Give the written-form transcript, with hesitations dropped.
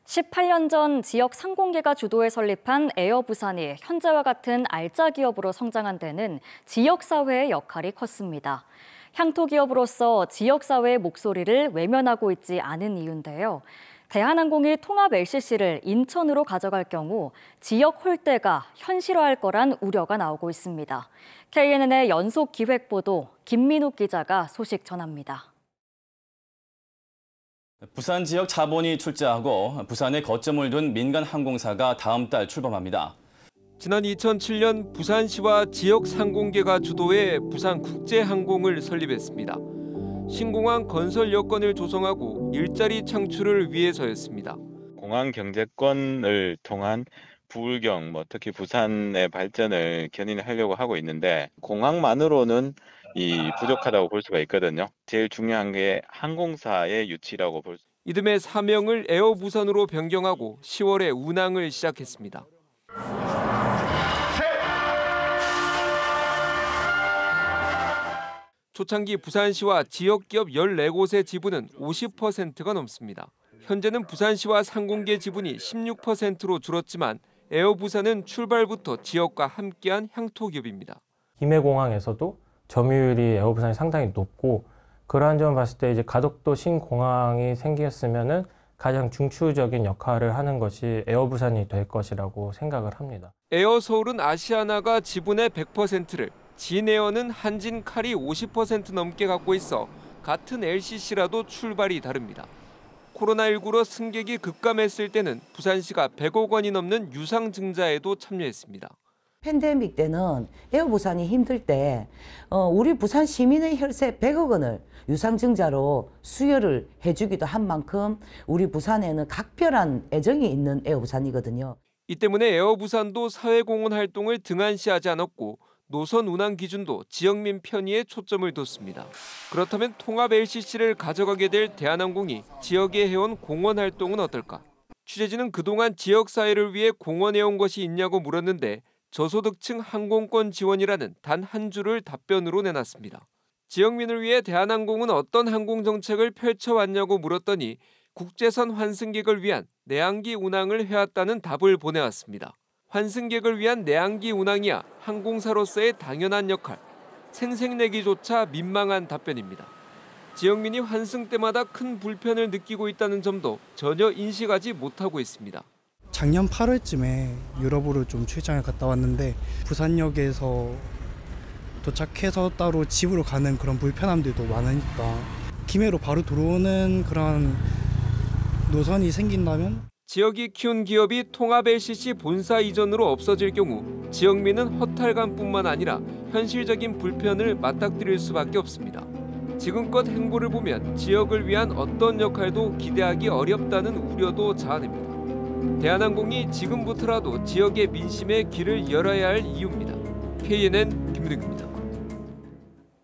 18년 전 지역 상공계가 주도해 설립한 에어 부산이 현재와 같은 알짜 기업으로 성장한 데는 지역사회의 역할이 컸습니다. 향토 기업으로서 지역사회의 목소리를 외면하고 있지 않은 이유인데요. 대한항공이 통합 LCC를 인천으로 가져갈 경우 지역 홀대가 현실화할 거란 우려가 나오고 있습니다. KNN의 연속 기획보도 김민욱 기자가 소식 전합니다. 부산 지역 자본이 출자하고 부산에 거점을 둔 민간 항공사가 다음 달 출범합니다. 지난 2007년 부산시와 지역 상공계가 주도해 부산국제항공을 설립했습니다. 신공항 건설 여건을 조성하고 일자리 창출을 위해서였습니다. 공항 경제권을 통한 부울경, 특히 부산의 발전을 견인하려고 하고 있는데 공항만으로는 부족하다고 볼 수가 있거든요. 제일 중요한 게 항공사의 유치라고 볼 수. 이듬해 사명을 에어 부산으로 변경하고 10월에 운항을 시작했습니다. 초창기 부산시와 지역기업 14곳의 지분은 50%가 넘습니다. 현재는 부산시와 상공계 지분이 16%로 줄었지만 에어 부산은 출발부터 지역과 함께한 향토 기업입니다. 김해공항에서도 점유율이 에어 부산이 상당히 높고 그러한 점을 봤을 때 이제 가덕도 신공항이 생겼으면은 가장 중추적인 역할을 하는 것이 에어 부산이 될 것이라고 생각을 합니다. 에어 서울은 아시아나가 지분의 100%를, 진에어는 한진칼이 50% 넘게 갖고 있어 같은 LCC라도 출발이 다릅니다. 코로나19로 승객이 급감했을 때는 부산시가 100억 원이 넘는 유상증자에도 참여했습니다. 팬데믹 때는 에어 부산이 힘들 때 우리 부산 시민의 혈세 100억 원을 유상증자로 수여를 해주기도 한 만큼 우리 부산에는 각별한 애정이 있는 에어 부산이거든요. 이 때문에 에어 부산도 사회공헌 활동을 등한시하지 않았고 노선 운항 기준도 지역민 편의에 초점을 뒀습니다. 그렇다면 통합 LCC를 가져가게 될 대한항공이 지역에 해온 공헌 활동은 어떨까? 취재진은 그동안 지역사회를 위해 공헌해온 것이 있냐고 물었는데 저소득층 항공권 지원이라는 단 한 줄을 답변으로 내놨습니다. 지역민을 위해 대한항공은 어떤 항공정책을 펼쳐왔냐고 물었더니 국제선 환승객을 위한 내항기 운항을 해왔다는 답을 보내왔습니다. 환승객을 위한 내항기 운항이야 항공사로서의 당연한 역할, 생색내기조차 민망한 답변입니다. 지역민이 환승 때마다 큰 불편을 느끼고 있다는 점도 전혀 인식하지 못하고 있습니다. 작년 8월쯤에 유럽으로 좀 출장을 갔다 왔는데 부산역에서 도착해서 따로 집으로 가는 그런 불편함들도 많으니까 김해로 바로 들어오는 그런 노선이 생긴다면 지역이 키운 기업이 통합 LCC 본사 이전으로 없어질 경우 지역민은 허탈감뿐만 아니라 현실적인 불편을 맞닥뜨릴 수밖에 없습니다. 지금껏 행보를 보면 지역을 위한 어떤 역할도 기대하기 어렵다는 우려도 자아냅니다. 대한항공이 지금부터라도 지역의 민심에 길을 열어야 할 이유입니다. KNN 김민욱입니다.